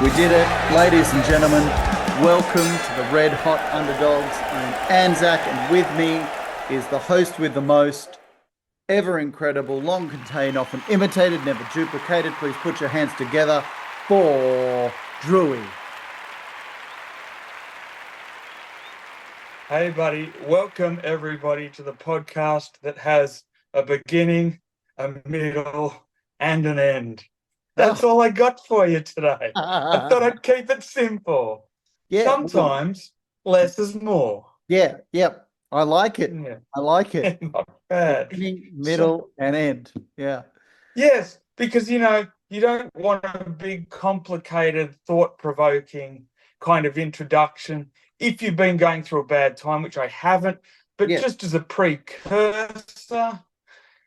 We did it, ladies and gentlemen. Welcome to the Red Hot Underdogs. I'm AnzaK, and with me is the host with the most, ever incredible, long contained, often imitated, never duplicated. Please put your hands together for Drewy. Hey, buddy. Welcome, everybody, to the podcast that has a beginning, a middle, and an end. That's all I got for you today. I thought I'd keep it simple. Yeah. Sometimes less is more. Yeah. Yep. I like it. Yeah. I like it. Not bad. Beginning, middle, and end. Yeah. Yes, because, you don't want a big, complicated, thought-provoking kind of introduction. If you've been going through a bad time, which I haven't, but just as a precursor,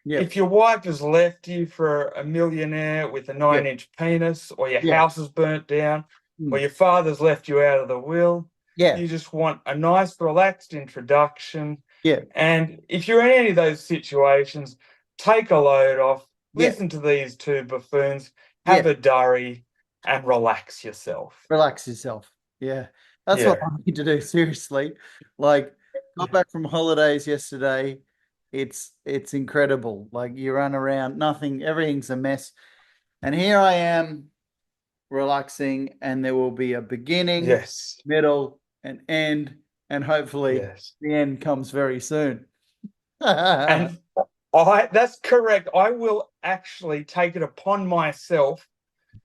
if your wife has left you for a millionaire with a 9-inch penis, or your house is burnt down, or your father's left you out of the will, you just want a nice, relaxed introduction. Yeah. And if you're in any of those situations, take a load off, listen to these two buffoons, have a durry, and relax yourself. Relax yourself. Yeah. That's what I need to do, seriously. Like, got back from holidays yesterday. It's incredible. Like, you run around, nothing, everything's a mess. And here I am relaxing, and there will be a beginning, middle, and end, and hopefully the end comes very soon. And that's correct. I will actually take it upon myself,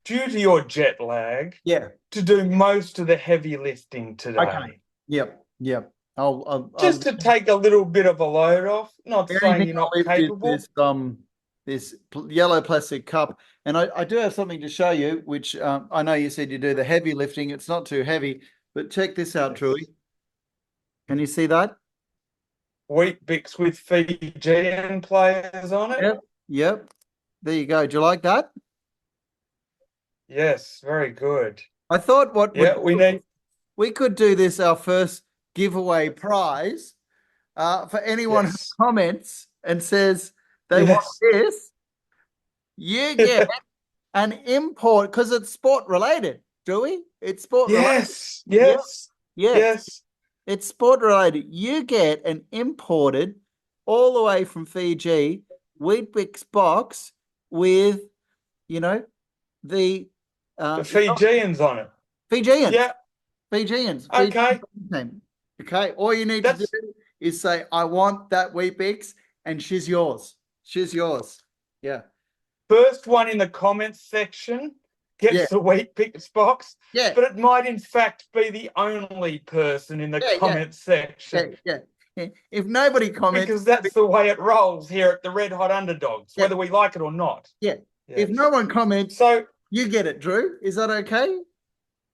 due to your jet lag, to do most of the heavy lifting today. Okay. Yep. I'll just to take a little bit of a load off. Not saying you're not capable. This yellow plastic cup, and I do have something to show you, which I know you said you do the heavy lifting. It's not too heavy, but check this out, Drewy. Can you see that? Wheat Bix with Fijian players on it. Yep. There you go. Do you like that? Yes, very good. I thought we could do this, our first giveaway prize, for anyone who comments and says they want this. You get an import, because it's sport related, Drewy. It's sport related. Yes. It's sport related. You get an imported, all the way from Fiji, Weet-Bix box with, the Fijians on it. Fijians. Yeah. Fijians. Okay. Okay. All you need to do is say, I want that Weet-Bix, and she's yours. She's yours. Yeah. First one in the comments section gets the Weet-Bix box. Yeah. But it might in fact be the only person in the comments section. Yeah. If nobody comments, because that's the way it rolls here at the Red Hot Underdogs, whether we like it or not. Yeah. If no one comments, so you get it, Drew. Is that okay?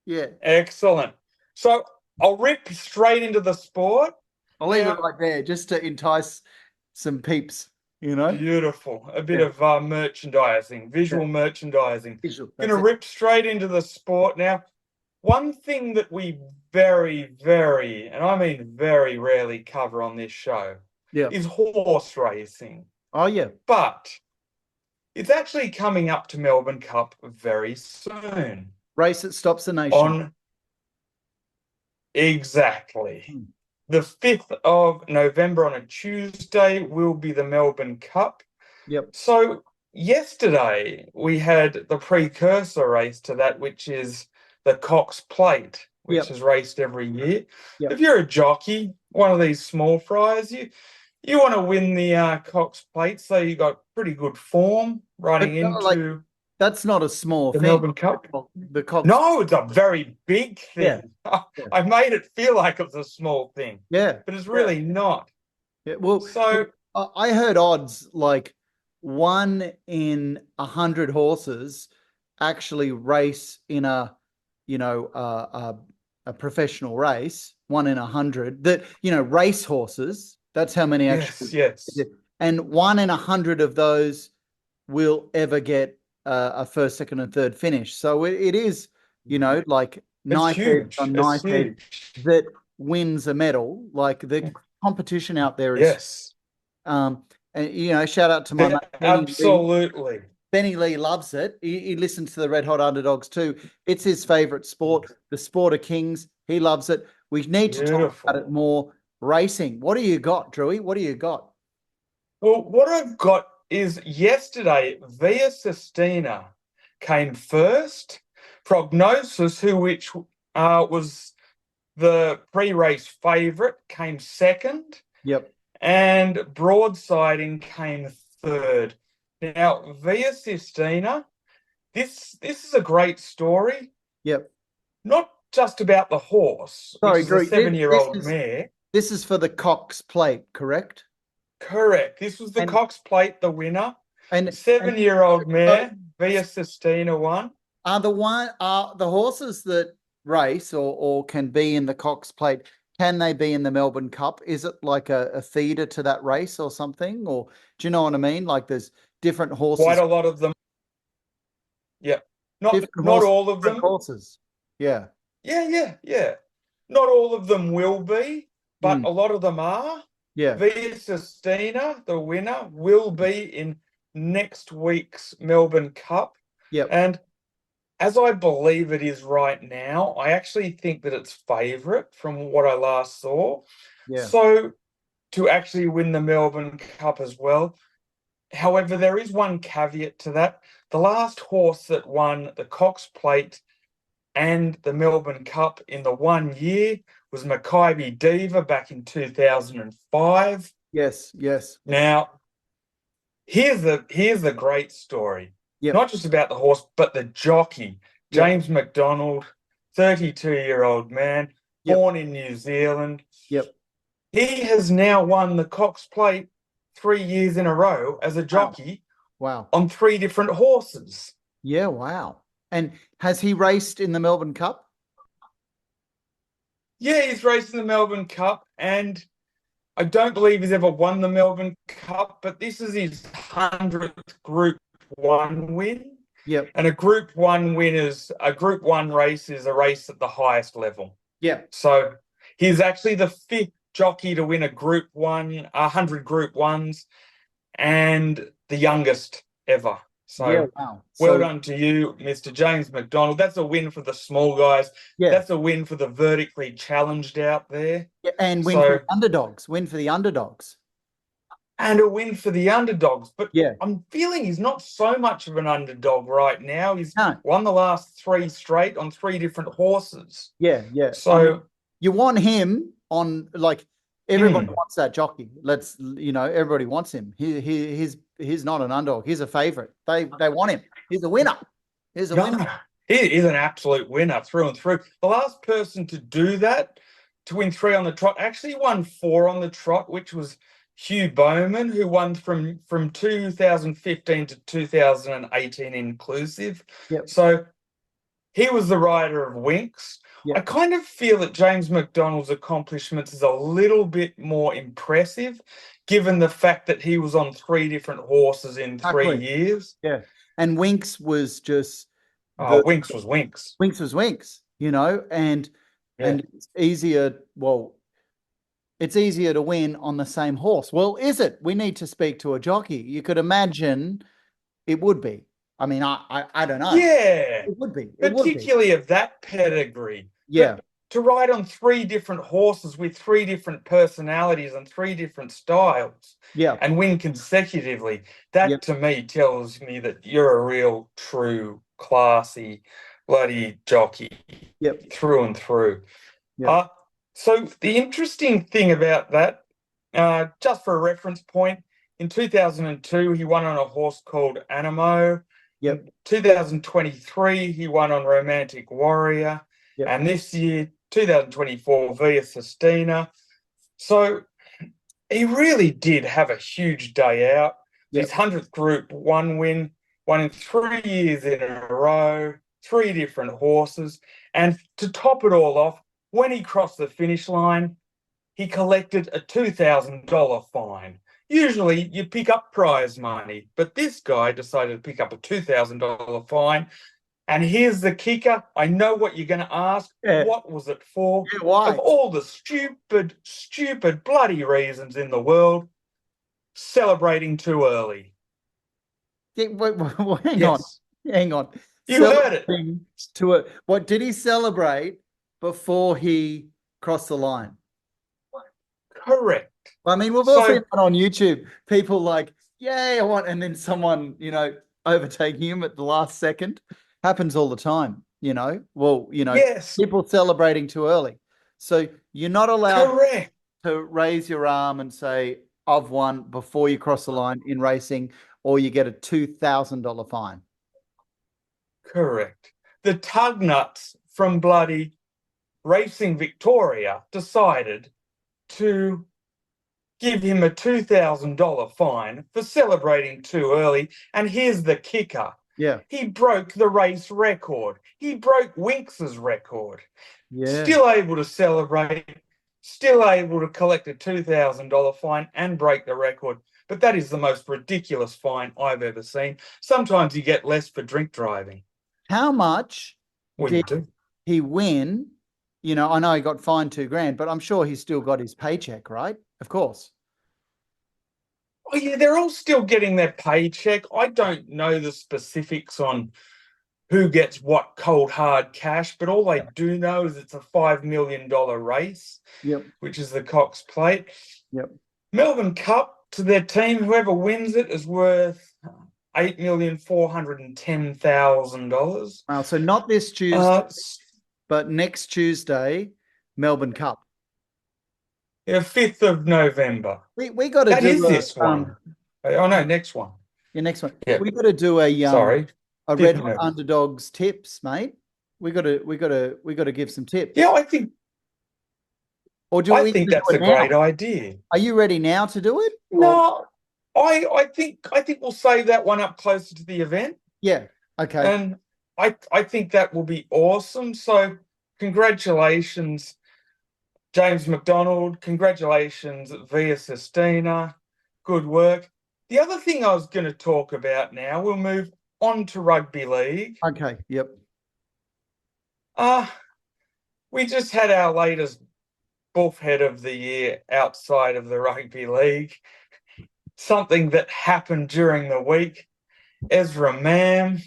Yeah. Excellent. So I'll rip straight into the sport. I'll leave it right there just to entice some peeps, Beautiful. A bit of merchandising, visual merchandising. Going to rip straight into the sport now. One thing that we very, very, and I mean very rarely cover on this show is horse racing. Oh, yeah. But it's actually coming up to Melbourne Cup very soon. Race that stops the nation. Exactly. The 5th of November on a Tuesday will be the Melbourne Cup. Yep. So yesterday we had the precursor race to that, which is the Cox Plate, which is raced every year. Yep. If you're a jockey, one of these small fries, you want to win the Cox Plate, so you got pretty good form running into. That's not a small thing. Melbourne Cup. The Cox. No, it's a very big thing. Yeah. I made it feel like it was a small thing. Yeah. But it's really not. Yeah. Well, so I heard odds like 1 in 100 horses actually race in a professional race. 1 in 100 that, race horses. That's how many actually. Yes. And 1 in 100 of those will ever get a first, second, and third finish. So it is, like knifehead on knifehead that wins a medal. Like the competition out there is, and shout out to my mate. Absolutely. Benny Lee loves it. He listens to the Red Hot Underdogs too. It's his favourite sport, the sport of kings. He loves it. We need to talk about it more. Racing. What do you got, Drewy? What do you got? Well, what I've got is yesterday, Via Sistina came first. Prognosis, which was the pre-race favourite, came second. Yep. And Broadsiding came third. Now, Via Sistina, this is a great story. Yep. Not just about the horse, Sorry, which is Drew, a 7-year-old mare. This is for the Cox Plate, correct? Correct. This was the Cox Plate, the winner. And 7-year-old mare, Via Sistina won. Are the horses that race or can be in the Cox Plate, can they be in the Melbourne Cup? Is it like a feeder to that race or something? Or do you know what I mean? Like there's different horses. Quite a lot of them. Yeah. Not all of them. Horses. Yeah. Yeah. Not all of them will be, but a lot of them are. Yeah. Via Sistina, the winner, will be in next week's Melbourne Cup. Yep. And as I believe it is right now, I actually think that it's favourite from what I last saw. Yeah. So to actually win the Melbourne Cup as well. However, there is one caveat to that. The last horse that won the Cox Plate and the Melbourne Cup in the 1 year was Mackay Diva back in 2005. Yes. Now, here's the great story. Yep. Not just about the horse, but the jockey, James McDonald, 32-year-old man, born in New Zealand. Yep. He has now won the Cox Plate 3 years in a row as a jockey. Wow. On 3 different horses. Yeah, wow. And has he raced in the Melbourne Cup? Yeah, he's raced in the Melbourne Cup, and I don't believe he's ever won the Melbourne Cup, but this is his 100th Group 1 win. Yep. And a Group 1 race is a race at the highest level. Yeah. So he's actually the 5th jockey to win a Group 1, 100 Group 1s, and the youngest ever. So well done to you, Mr. James McDonald. That's a win for the small guys. Yeah. That's a win for the vertically challenged out there. Yeah, and win for the underdogs. Win for the underdogs. And a win for the underdogs. But I'm feeling he's not so much of an underdog right now. He's won the last 3 straight on 3 different horses. Yeah. So you want him on, like, everybody wants that jockey. Everybody wants him. He's not an underdog. He's a favourite. They want him. He's a winner. He's a winner. He is an absolute winner through and through. The last person to do that, to win 3 on the trot, actually won 4 on the trot, which was Hugh Bowman, who won from 2015 to 2018 inclusive. Yep. So he was the rider of Winks. Yep. I kind of feel that James McDonald's accomplishments is a little bit more impressive, given the fact that he was on 3 different horses in 3 years. Yeah. And Winks was just... Winks was Winks. Winks was Winks, and it's easier... It's easier to win on the same horse. Well, is it? We need to speak to a jockey. You could imagine it would be. I mean, I don't know. Yeah. It would be. Particularly of that pedigree. Yeah. But to ride on 3 different horses with 3 different personalities and 3 different styles. Yeah. And win consecutively. That to me tells me that you're a real, true, classy, bloody jockey. Yep. Through and through. Yep. So the interesting thing about that, just for a reference point, in 2002, he won on a horse called Animo. Yep. In 2023, he won on Romantic Warrior. Yep. And this year, 2024, Via Sistina. So he really did have a huge day out. Yep. His 100th Group 1 win, won in 3 years in a row, 3 different horses. And to top it all off, when he crossed the finish line, he collected a $2,000 fine. Usually you pick up prize money, but this guy decided to pick up a $2,000 fine. And here's the kicker. I know what you're going to ask. Yeah. What was it for? Yeah, why? Of all the stupid, bloody reasons in the world, celebrating too early. hang on, Yes. hang on. You heard it. Celebrating what did he celebrate before he crossed the line? Correct. I mean, we've all seen that on YouTube. People like, yay, I want, and then someone, overtaking him at the last second. Happens all the time, Well, Yes. people celebrating too early. So you're not allowed Correct. to raise your arm and say, I've won before you cross the line in racing, or you get a $2,000 fine. Correct. The tug nuts from bloody Racing Victoria decided to give him a $2,000 fine for celebrating too early. And here's the kicker. Yeah. He broke the race record. He broke Winx's record. Yeah. Still able to celebrate, still able to collect a $2,000 fine and break the record. But that is the most ridiculous fine I've ever seen. Sometimes you get less for drink driving. How much did do? he win? I know he got fined $2,000, but I'm sure he still got his paycheck, right? Of course. Oh, yeah, they're all still getting their paycheck. I don't know the specifics on who gets what cold hard cash, but all I do know is it's a $5 million race, which is the Cox Plate. Yep. Melbourne Cup to their team, whoever wins it is worth $8,410,000. Wow, so not this Tuesday, but next Tuesday, Melbourne Cup. Yeah, 5th of November. We got to do this one. Oh no, next one. Yeah, next one. Yeah. We got to do a Sorry. A Red Hot Underdogs tips, mate. We got to give some tips. Yeah, I think. Or do I think that's a great idea. Are you ready now to do it? No, I think we'll save that one up closer to the event. Yeah. Okay. And I think that will be awesome. So congratulations, James McDonald. Congratulations, Via Sistina. Good work. The other thing I was going to talk about now, we'll move on to rugby league. Okay. Yep. We just had our latest bullhead of the year outside of the rugby league. Something that happened during the week. Ezra Mam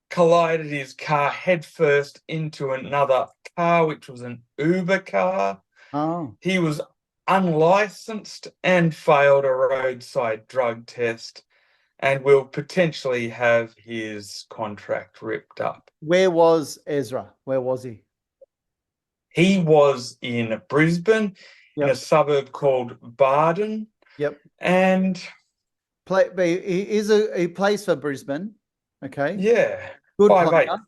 collided his car headfirst into another car, which was an Uber car. Oh. He was unlicensed and failed a roadside drug test and will potentially have his contract ripped up. Where was Ezra? Where was he? He was in Brisbane, in a suburb called Barden. Yep. And he plays for Brisbane. Okay. Yeah. Good player.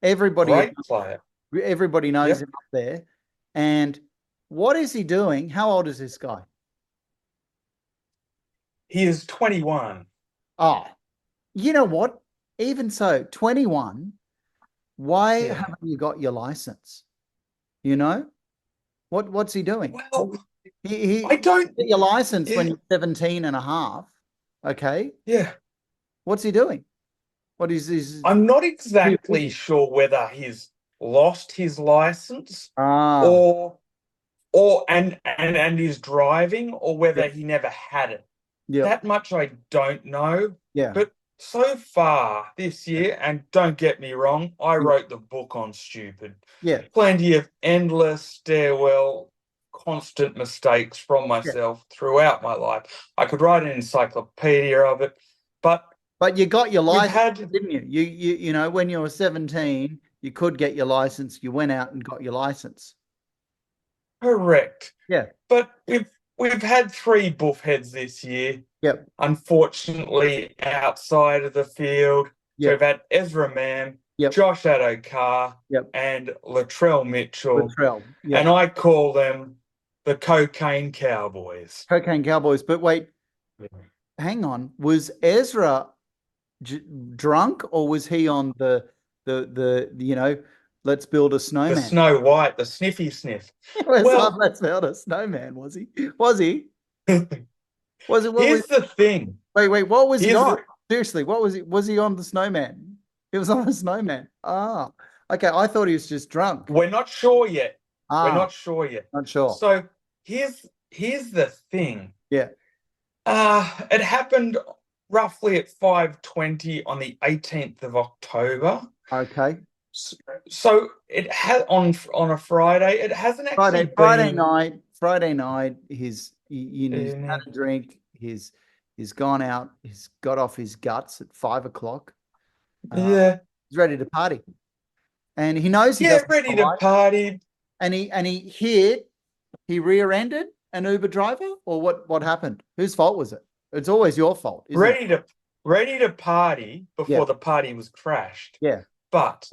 Great player. Everybody knows him up there. And what is he doing? How old is this guy? He is 21. Oh, you know what? Even so, 21. Why haven't you got your license? What's he doing? Well, I don't get your license when you're 17 and a half. Okay. Yeah. What's he doing? What is his? I'm not exactly sure whether he's lost his license or is driving, or whether he never had it. That much I don't know. Yeah. But so far this year, and don't get me wrong, I wrote the book on stupid. Yeah. Plenty of endless stairwell, constant mistakes from myself throughout my life. I could write an encyclopedia of it, but you got your license, didn't you? You know, when you were 17, you could get your license. You went out and got your license. Correct. Yeah. But we've had 3 buffheads this year. Yep. Unfortunately, outside of the field. So we've had Ezra Mam, Josh Addo Carr, and Latrell Mitchell. And I call them the Cocaine Cowboys. Cocaine Cowboys. But wait, hang on. Was Ezra drunk, or was he on the let's build a snowman? The Snow White, the sniffy sniff. Let's build a snowman. Was he? Here's the thing. Wait. What was he on? Seriously, what was he? Was he on the snowman? He was on the snowman. Ah, okay. I thought he was just drunk. We're not sure yet. We're not sure yet. Not sure. So here's the thing. Yeah. It happened roughly at 5:20 on the 18th of October. Okay. So it had on a Friday. It hasn't actually been Friday night. He's had a drink. He's gone out. He's got off his guts at 5 o'clock. Yeah. He's ready to party, and he knows he Yeah, doesn't ready to party. And he rear-ended an Uber driver, or what happened? Whose fault was it? It's always your fault, isn't it? Ready to party before the party was crashed. Yeah. But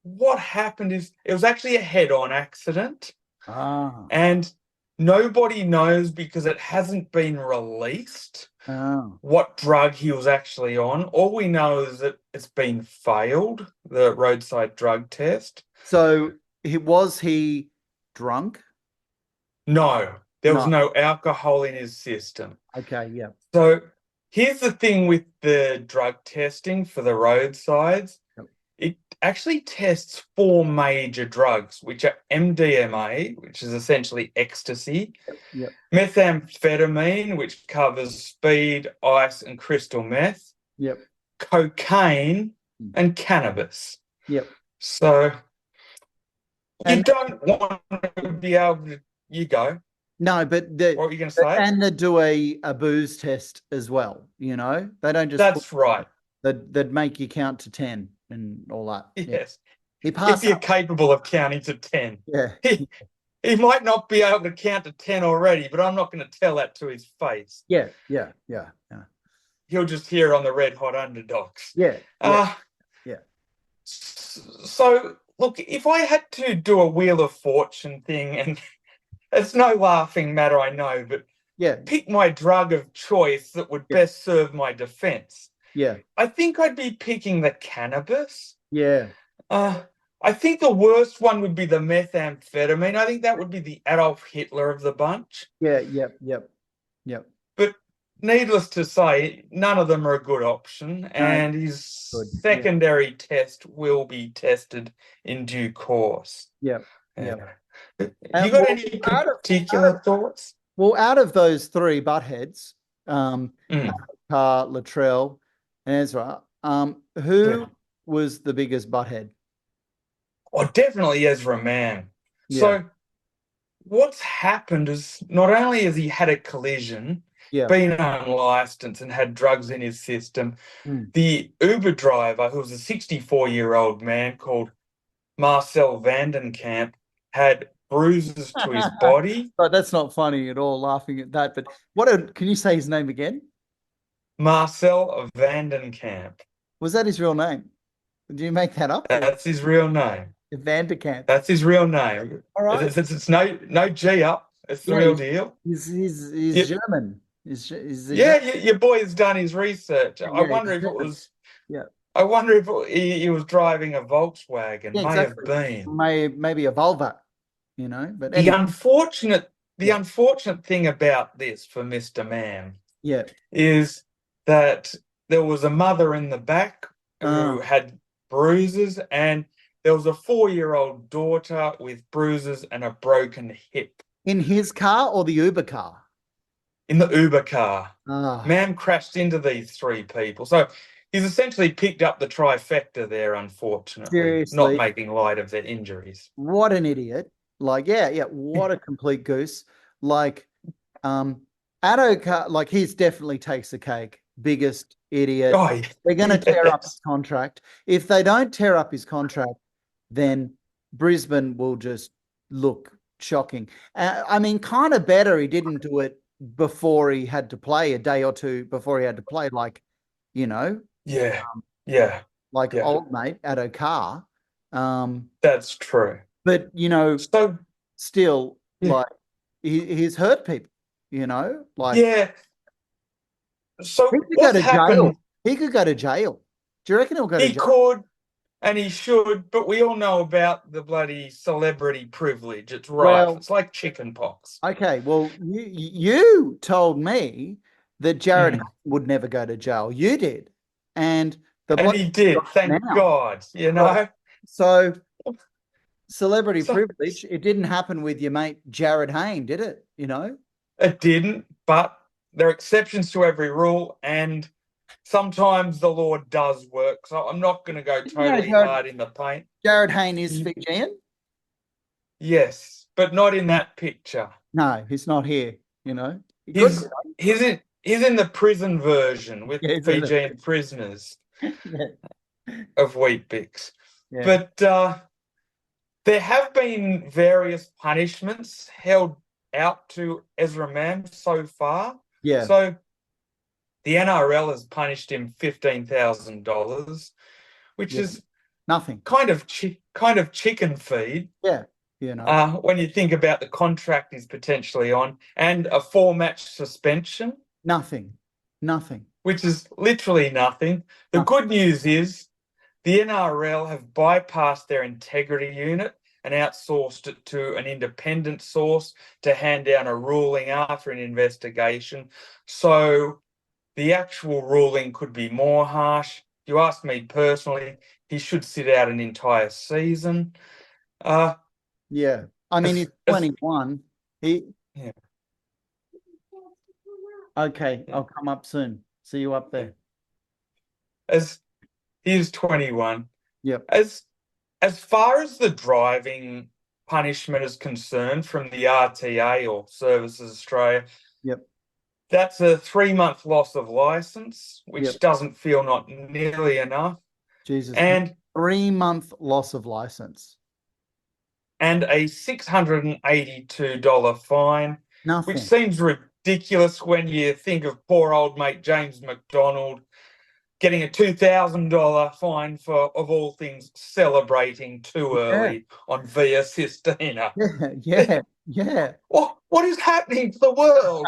what happened is it was actually a head-on accident. And nobody knows because it hasn't been released what drug he was actually on. All we know is that it's been failed, the roadside drug test. So was he drunk? No, there was no alcohol in his system. Okay, yeah. So here's the thing with the drug testing for the roadsides. Yep. It actually tests 4 major drugs, which are MDMA, which is essentially ecstasy, methamphetamine, which covers speed, ice, and crystal meth, cocaine, and cannabis. Yep. So you don't want to be able to. You go. No, but what were you going to say? And they do a booze test as well. You know, they don't just. That's right. They'd make you count to 10 and all that. Yes. He passed. If you're capable of counting to 10. Yeah. He might not be able to count to 10 already, but I'm not going to tell that to his face. Yeah. He'll just hear it on the Red Hot Underdogs. Yeah. So, look, if I had to do a Wheel of Fortune thing, and it's no laughing matter, I know, but pick my drug of choice that would best serve my defense. Yeah. I think I'd be picking the cannabis. Yeah. I think the worst one would be the methamphetamine. I think that would be the Adolf Hitler of the bunch. Yeah, yep. But needless to say, none of them are a good option, and his secondary test will be tested in due course. Yeah. You got any particular thoughts? Well, out of those 3 buttheads, Carr, Latrell, and Ezra, who was the biggest butthead? Oh, definitely Ezra Mam. So what's happened is not only has he had a collision, been unlicensed and had drugs in his system, the Uber driver, who was a 64-year-old man called Marcel Vandenkamp, had bruises to his body. But that's not funny at all, laughing at that. But can you say his name again? Marcel Vandenkamp. Was that his real name? Did you make that up? That's his real name. Vandenkamp. That's his real name. All right. It's no G up. It's the real deal. He's German. Your boy has done his research. I wonder if it was. Yeah. I wonder if he was driving a Volkswagen. May have been. Maybe a Volvo. You know, but the unfortunate thing about this for Mr. Mam, is that there was a mother in the back who had bruises, and there was a 4-year-old daughter with bruises and a broken hip. In his car or the Uber car? In the Uber car. Mam crashed into these 3 people. So he's essentially picked up the trifecta there, unfortunately. Seriously. Not making light of their injuries. What an idiot. Like, what a complete goose. Like, Addo Carr, like, he's definitely takes the cake. Biggest idiot. They're going to tear up his contract. If they don't tear up his contract, then Brisbane will just look shocking. I mean, kind of better he didn't do it before he had to play, a day or 2 before he had to play, like, you know. Old mate, Addo Carr. That's true. But, you know, still, like, he's hurt people, you know? Like, so he could go to jail. He could go to jail. Do you reckon he'll go to jail? He could, and he should, but we all know about the bloody celebrity privilege. It's right. It's like chicken pox. Okay, well, you told me that Jared would never go to jail. You did. And he did, thank God, you know? So, celebrity privilege, it didn't happen with your mate Jared Hayne, did it? You know? It didn't, but there are exceptions to every rule, and sometimes the Lord does work. So I'm not going to go totally hard in the paint. Jared Hayne is Fijian? Yes, but not in that picture. No, he's not here, you know. He's in the prison version with Fijian prisoners of Weet-Bix. Yeah. But there have been various punishments held out to Ezra Mam so far. Yeah. So the NRL has punished him $15,000, which is nothing. Kind of chicken feed. Yeah. You know. When you think about the contract he's potentially on, and a 4-match suspension. Nothing. Which is literally nothing. The good news is the NRL have bypassed their integrity unit and outsourced it to an independent source to hand down a ruling after an investigation. So the actual ruling could be more harsh. You ask me personally, he should sit out an entire season. Yeah. I mean, he's 21. Yeah. Okay, I'll come up soon. See you up there. As he's 21. Yep. As far as the driving punishment is concerned from the RTA or Services Australia, yep, that's a 3-month loss of license, which doesn't feel not nearly enough. Jesus. And 3-month loss of license. And a $682 fine. Nothing. Which seems ridiculous when you think of poor old mate James McDonald getting a $2,000 fine for, of all things, celebrating too early on Via Sistina. Yeah. What is happening to the world?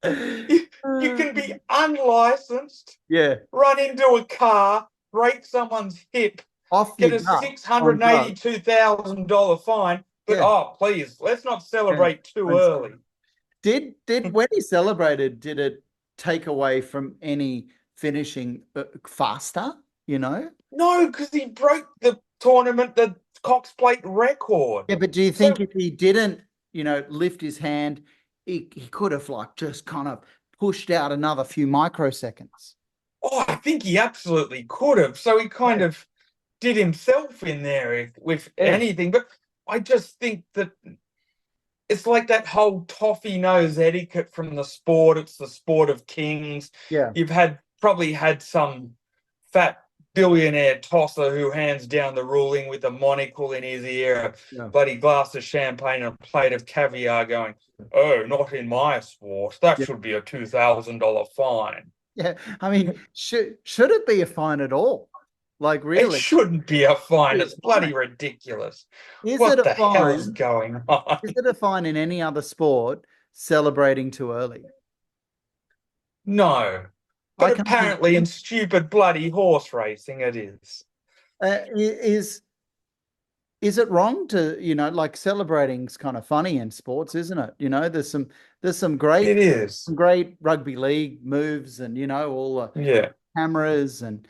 You can be unlicensed, run into a car, break someone's hip, get a $682,000 fine, but please, let's not celebrate too early. Did when he celebrated, did it take away from any finishing faster, you know? No, because he broke the Cox Plate record. Yeah, but do you think if he didn't, lift his hand, he could have just kind of pushed out another few microseconds? Oh, I think he absolutely could have. So he kind of did himself in there with anything. But I just think that it's like that whole toffee nose etiquette from the sport. It's the sport of kings. Yeah. You've probably had some fat billionaire tosser who hands down the ruling with a monocle in his ear, a bloody glass of champagne and a plate of caviar going, oh, not in my sport. That should be a $2,000 fine. Yeah. I mean, should it be a fine at all? Like, really? It shouldn't be a fine. It's bloody ridiculous. What the hell is going on? Is it a fine in any other sport celebrating too early? No. But apparently in stupid bloody horse racing it is. Is it wrong to, celebrating's kind of funny in sports, isn't it? There's some great great rugby league moves and all the cameras and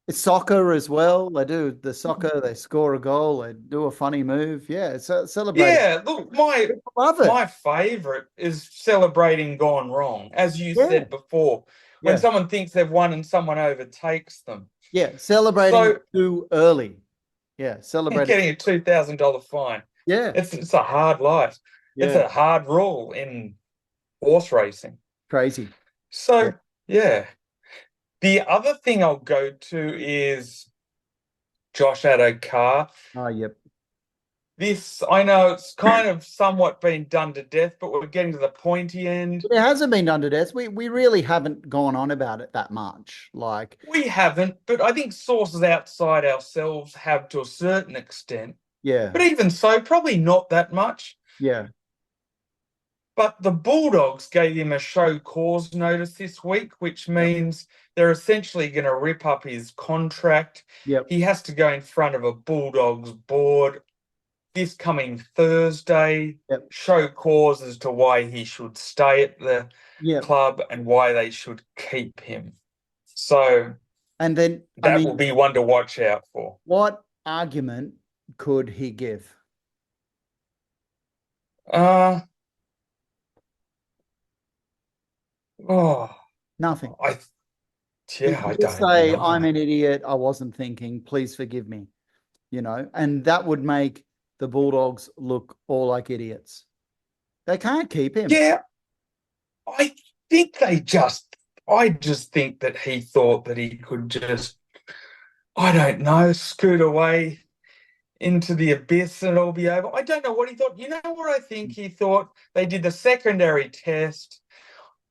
it's soccer as well. They do the soccer, they score a goal, they do a funny move. Yeah, it's celebrating. Yeah, look, my favorite is celebrating gone wrong, as you said before. When someone thinks they've won and someone overtakes them. Yeah, celebrating too early. Yeah, celebrating. Getting a $2,000 fine. Yeah. It's a hard life. Yeah. It's a hard rule in horse racing. Crazy. So, yeah. The other thing I'll go to is Josh Addo Carr. Oh, yep. This, I know it's kind of somewhat been done to death, but we're getting to the pointy end. It hasn't been done to death. We really haven't gone on about it that much. We haven't, but I think sources outside ourselves have to a certain extent. Yeah. But even so, probably not that much. Yeah. But the Bulldogs gave him a show cause notice this week, which means they're essentially going to rip up his contract. Yep. He has to go in front of a Bulldogs board this coming Thursday, show cause as to why he should stay at the club and why they should keep him. So, and then that will be one to watch out for. What argument could he give? Nothing. I Just don't say, know. I'm an idiot. I wasn't thinking. Please forgive me. And that would make the Bulldogs look all like idiots. They can't keep him. Yeah, I think I just think that he thought that he could just, I don't know, scoot away into the abyss and it'll be over. I don't know what he thought. You know what I think he thought? They did the secondary test.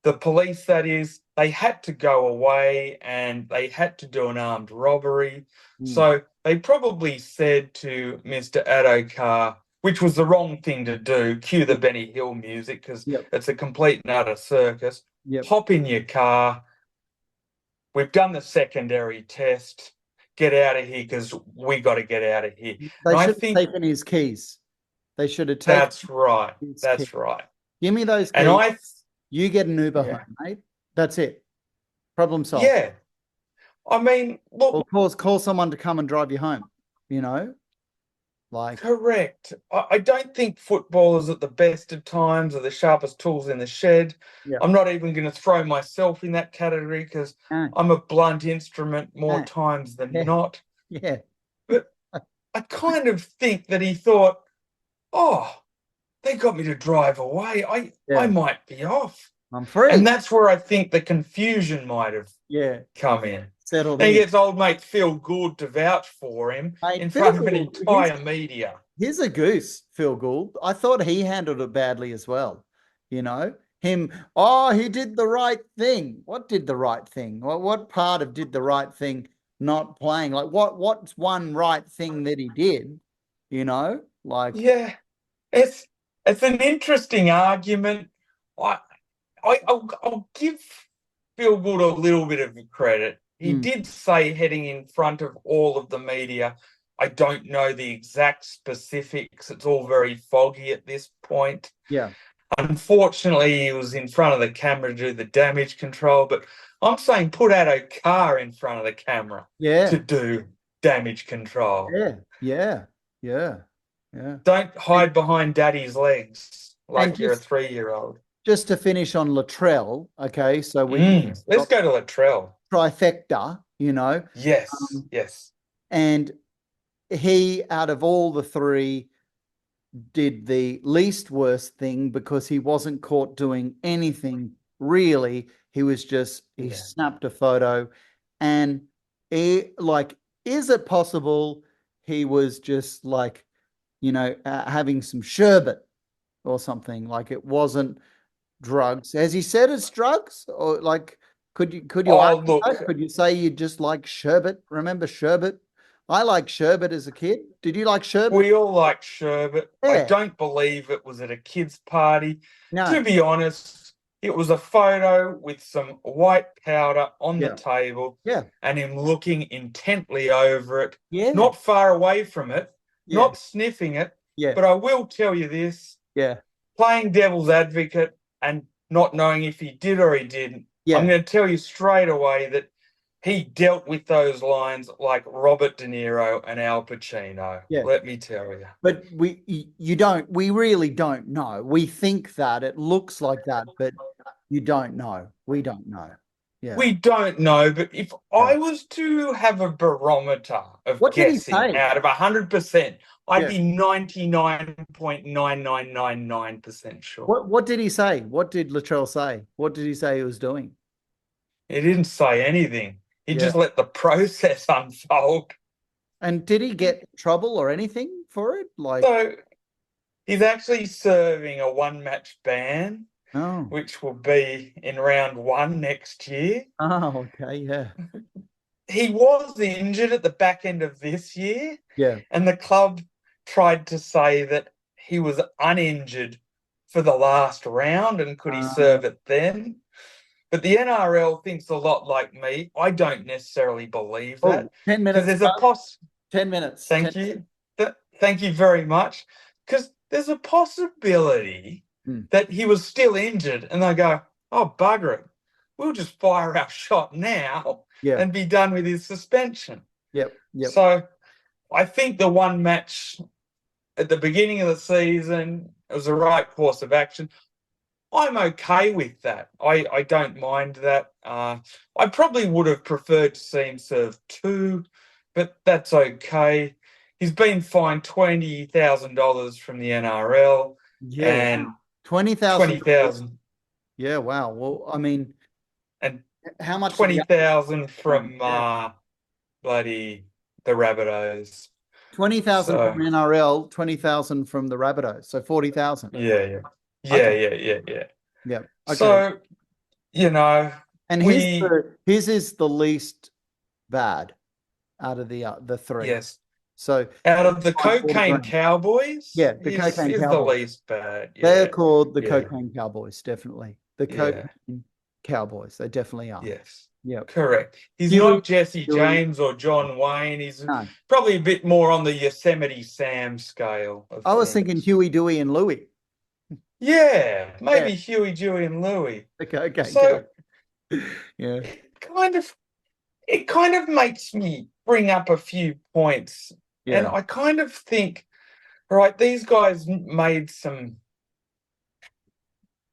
The police, that is, they had to go away and they had to do an armed robbery. So they probably said to Mr. Addo Carr, which was the wrong thing to do, cue the Benny Hill music because it's a complete and utter circus. Hop in your car. We've done the secondary test. Get out of here because we got to get out of here. They should have taken his keys. They should have taken. That's right. That's right. Give me those keys. And you get an Uber home, mate. That's it. Problem solved. Yeah. I mean, look. Or call someone to come and drive you home, Correct. I don't think footballers at the best of times are the sharpest tools in the shed. I'm not even going to throw myself in that category because I'm a blunt instrument more times than not. Yeah. But I kind of think that he thought, oh, they got me to drive away. I might be off. I'm free. And that's where I think the confusion might have come in. Settled and in. He gets old mate Phil Gould to vouch for him in front of an entire media. Here's a goose, Phil Gould. I thought he handled it badly as well. He did the right thing. What did the right thing? What part of did the right thing not playing? What's one right thing that he did? Yeah, it's an interesting argument. I'll give Phil Gould a little bit of credit. He did say, heading in front of all of the media, I don't know the exact specifics. It's all very foggy at this point. Yeah. Unfortunately, he was in front of the camera to do the damage control, but I'm saying put Addo Carr in front of the camera to do damage control. Yeah. Don't hide behind daddy's legs like you're a 3-year-old. Just to finish on Latrell, okay, so let's go to Latrell. Trifecta, Yes. And he, out of all the three, did the least worst thing because he wasn't caught doing anything really. He was just, he snapped a photo and is it possible he was just having some sherbet or something? It wasn't drugs. Has he said it's drugs? Or could you could you say you just like sherbet? Remember sherbet? I like sherbet as a kid. Did you like sherbet? We all like sherbet. Yeah. I don't believe it was at a kid's party. No. To be honest, it was a photo with some white powder on the table and him looking intently over it, not far away from it, not sniffing it. But I will tell you this, playing devil's advocate and not knowing if he did or he didn't, I'm going to tell you straight away that he dealt with those lines like Robert De Niro and Al Pacino. Let me tell you. But we really don't know. We think that it looks like that, but you don't know. We don't know. Yeah. We don't know, but if I was to have a barometer of guessing out of 100%, I'd be 99.9999% sure. What did he say? What did Latrell say? What did he say he was doing? He didn't say anything. He just let the process unfold. And did he get trouble or anything for it? So he's actually serving a one-match ban, which will be in round 1 next year. Oh, okay, yeah. He was injured at the back end of this year. Yeah. And the club tried to say that he was uninjured for the last round and could he serve it then? But the NRL thinks a lot like me. I don't necessarily believe that. 10 minutes. There's 10 minutes. Thank you. Thank you very much. Because there's a possibility that he was still injured and they go, oh, bugger it. We'll just fire our shot now and be done with his suspension. Yep. So I think the one match at the beginning of the season, it was the right course of action. I'm okay with that. I don't mind that. I probably would have preferred to see him serve 2, but that's okay. He's been fined $20,000 from the NRL and 20,000. 20,000 Yeah, wow. Well, I mean, and how much did 20,000 from yeah. bloody the Rabbitohs. 20,000 from So NRL, 20,000 from the Rabbitohs, so 40,000. yeah. Okay. Yeah. Okay. So, you know, And we his is the least bad out of the three. yes. So Out of the like 40 Cocaine grand. Cowboys, Yeah, the Cocaine is the Cowboys. least bad. They're Yeah. called the Yeah. Cocaine Cowboys, definitely. The Yeah. Cocaine Cowboys. They definitely are. Yes. Yeah. Correct. He's Huey, not Jesse Huey, James or John Wayne. He's no. probably a bit more on the Yosemite Sam scale of I was things. thinking Huey, Dewey, and Louie. Yeah, maybe Yeah. Huey, Dewey, and Louie. Okay. So Yeah. it kind of makes me bring up a few points. And Yeah. I kind of think, right, these guys made some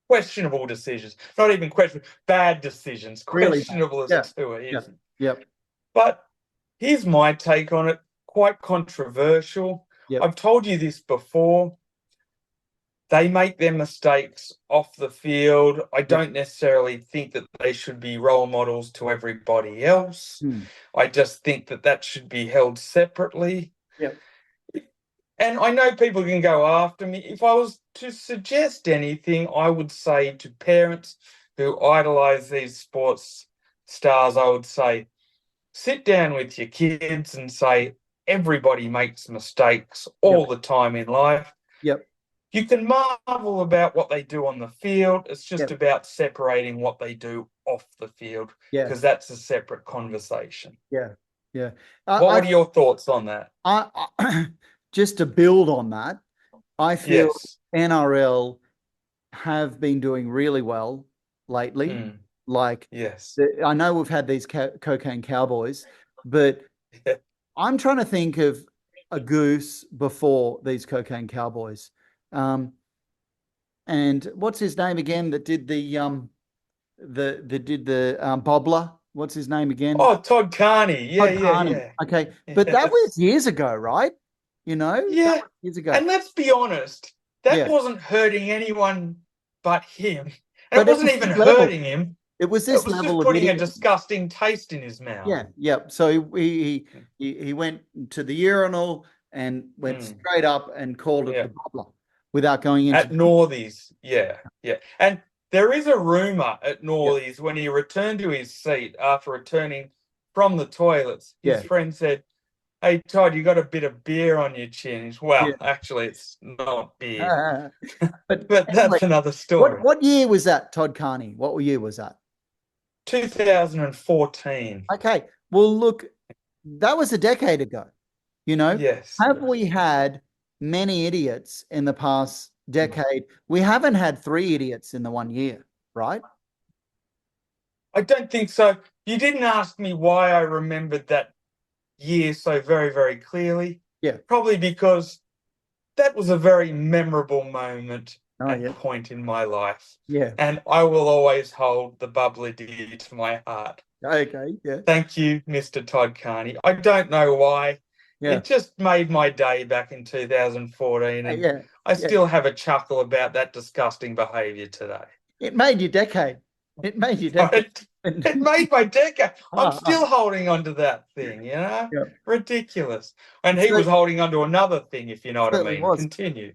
questionable decisions. Not even questionable, bad decisions. Really bad. Questionable as Yeah. to it Yeah. is. Yep. But here's my take on it. Quite controversial. Yep. I've told you this before. They make their mistakes off the field. I don't necessarily think that they should be role models to everybody else. I just think that that should be held separately. Yep. And I know people can go after me. If I was to suggest anything, I would say to parents who idolize these sports stars, I would say, sit down with your kids and say, everybody makes mistakes all the time in life. Yep. You can marvel about what they do on the field. It's just about separating what they do off the field, because that's a separate conversation. Yeah. What are your thoughts on that? Just to build on that, I feel NRL have been doing really well lately. Like, I know we've had these Cocaine Cowboys, but I'm trying to think of a goose before these Cocaine Cowboys. And what's his name again that did the bobbler? What's his name again? Oh, Todd Carney. Yeah. Okay. But that was years ago, right? You know? Yeah. Years ago. And let's be honest, that wasn't hurting anyone but him. And it wasn't even hurting him. It was this level just of putting a disgusting taste in his mouth. Yeah. So he went to the urinal and went straight up and called it the bobbler without going into at Northies. Yeah. And there is a rumor at Northies when he returned to his seat after returning from the toilets, his friend said, "Hey Todd, you got a bit of beer on your chin." Well, actually, it's not beer, but that's another story. What year was that, Todd Carney? What year was that? 2014. Okay. Well, look, that was a decade ago. You know, have we had many idiots in the past decade? We haven't had 3 idiots in the 1 year, right? I don't think so. You didn't ask me why I remembered that year so very, very clearly. Yeah. Probably because that was a very memorable moment point in my life. Yeah. And I will always hold the bubbly dear to my heart. Okay. Yeah. Thank you, Mr. Todd Carney. I don't know why. Yeah. It just made my day back in 2014. And I still have a chuckle about that disgusting behavior today. It made your decade. It made your decade. It made my decade. I'm still holding on to that thing, you know? Yeah. Ridiculous. And he was holding on to another thing, if you know what I mean. Continue.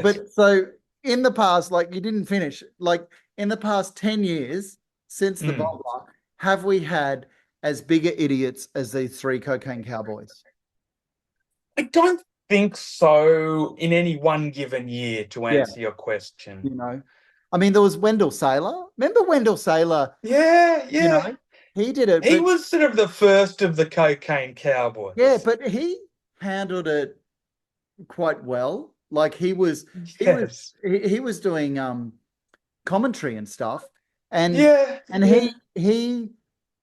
But so in the past, like you didn't finish, like in the past 10 years since the bobbler, have we had as bigger idiots as these 3 Cocaine Cowboys? I don't think so in any one given year, to answer your question. You know, I mean, there was Wendell Saylor. Remember Wendell Saylor? Yeah. You know, he did it. He was sort of the first of the Cocaine Cowboys. Yeah, but he handled it quite well. Like he was doing commentary and stuff. And he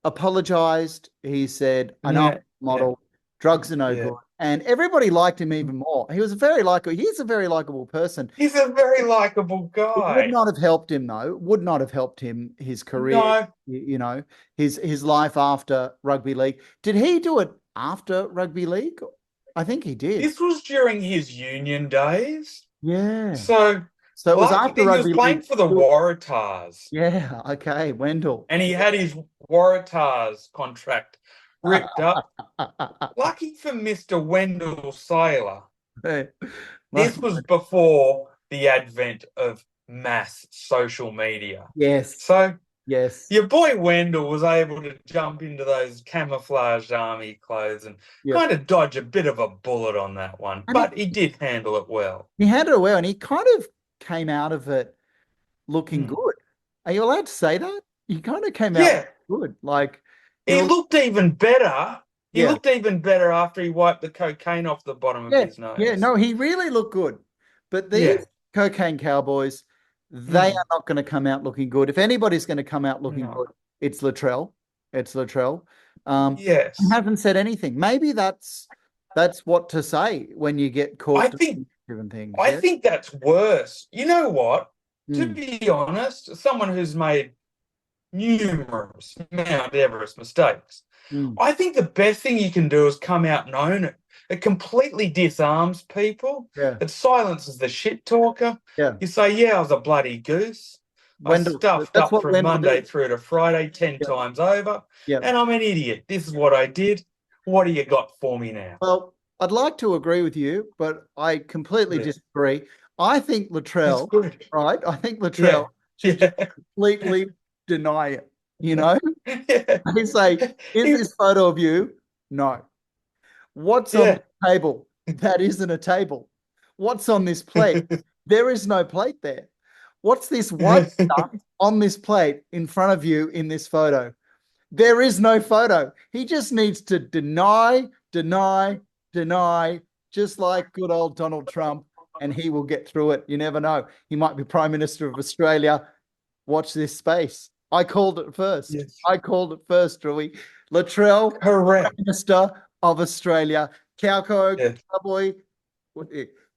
apologized. He said, "I know I'm a model. Drugs are no good. and everybody liked him even more. He was very likable. He's a very likable person. He's a very likable It would guy. not have helped him though. Would not have helped him his career. No, His life after rugby league. Did he do it after rugby league? I think he did. this was during his union days. Yeah. So So it was like, after he was rugby playing league. for the Waratahs. Yeah. Okay. Wendell. And he had his Waratahs contract ripped up. Lucky for Mr. Wendell Sailor, this was before the advent of mass social media. Yes. So Yes. your boy Wendell was able to jump into those camouflaged army clothes and kind of dodge a bit of a bullet on that one. But he did handle it well. He handled it well, and he kind of came out of it looking good. Are you allowed to say that? He kind of came out good. Like he looked even better. He looked even better after he wiped the cocaine off the bottom of his nose. Yeah, no, he really looked good. But these cocaine Cowboys, they are not going to come out looking good. If anybody's going to come out looking good, it's Latrell. It's Latrell. Yes. He hasn't said anything. Maybe that's what to say when you get caught. I think different things. I think that's worse. You know what? To Mm. be honest, someone who's made numerous Mount Everest mistakes, I think the best thing you can do is come out and own it. It completely disarms people. Yeah. It silences the shit talker. Yeah. You say, yeah, I was a bloody goose. Wendell, I stuffed that's up from Monday did. through to Friday 10 times over, and I'm an idiot. This is what I did. What do you got for me now? Well, I'd like to agree with you, but I completely disagree. I think Latrell, right? I think Latrell should just completely deny it. You know, they say, "Is this photo of you?" No. What's on the table? That isn't a table. What's on this plate? There is no plate there. What's this white stuff on this plate in front of you in this photo? There is no photo. He just needs to deny, just like good old Donald Trump, and he will get through it. You never know. He might be Prime Minister of Australia. Watch this space. I called it first. Yes. I called it first, Drewy. Latrell, Prime Minister of Australia. Cowboy,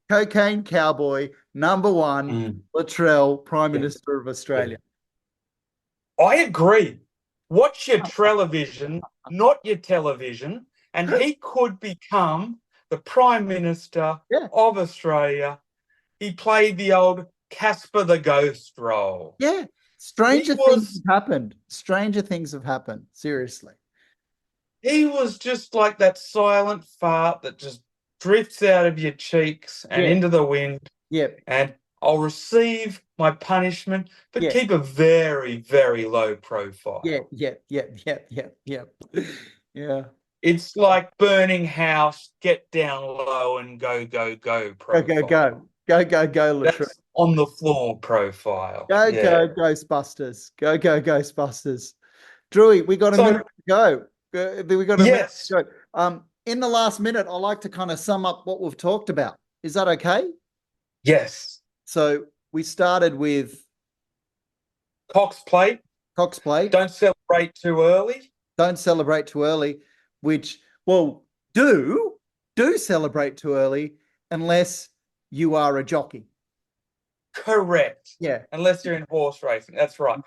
cocaine cowboy, number one. Latrell, Prime Minister of Australia. I agree. Watch your television, not your television, and he could become the Prime Minister of Australia. He played the old Casper the Ghost role. Yeah. Stranger things have happened. Stranger things have happened. Seriously. He was just like that silent fart that just drifts out of your cheeks and into the wind. Yep. And I'll receive my punishment, but keep a very, very low profile. Yeah. It's like burning house, get down low and go profile. Go, Latrell. That's on the floor profile. Go, Ghostbusters. Go, Ghostbusters. Drewy, we got a minute to go. We got a minute to go. In the last minute, I like to kind of sum up what we've talked about. Is that okay? Yes. So we started with Cox Plate. Don't celebrate too early. Don't celebrate too early, which, well, do celebrate too early unless you are a jockey. Correct. Yeah. Unless you're in horse racing. That's right.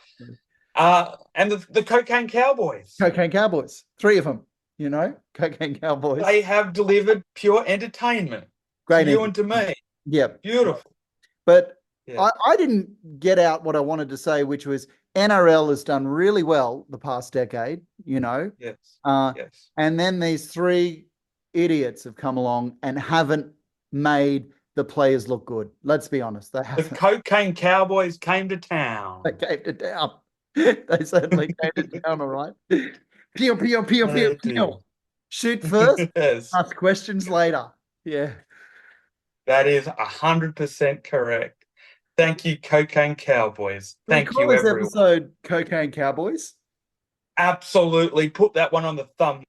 And the Cocaine Cowboys. Cocaine Cowboys. 3 of them, Cocaine Cowboys. They have delivered pure entertainment. Great. To you and to me. Yeah. Beautiful. But I didn't get out what I wanted to say, which was NRL has done really well the past decade, Yes. Yes. And then these 3 idiots have come along and haven't made the players look good. Let's be honest. They haven't. The Cocaine Cowboys came to town. They came to town. They certainly came to town, all right. Pew. Shoot first, ask questions later. Yeah. That is 100% correct. Thank you, Cocaine Cowboys. Thank you, everyone. Episode Cocaine Cowboys. Absolutely. Put that one on the thumb.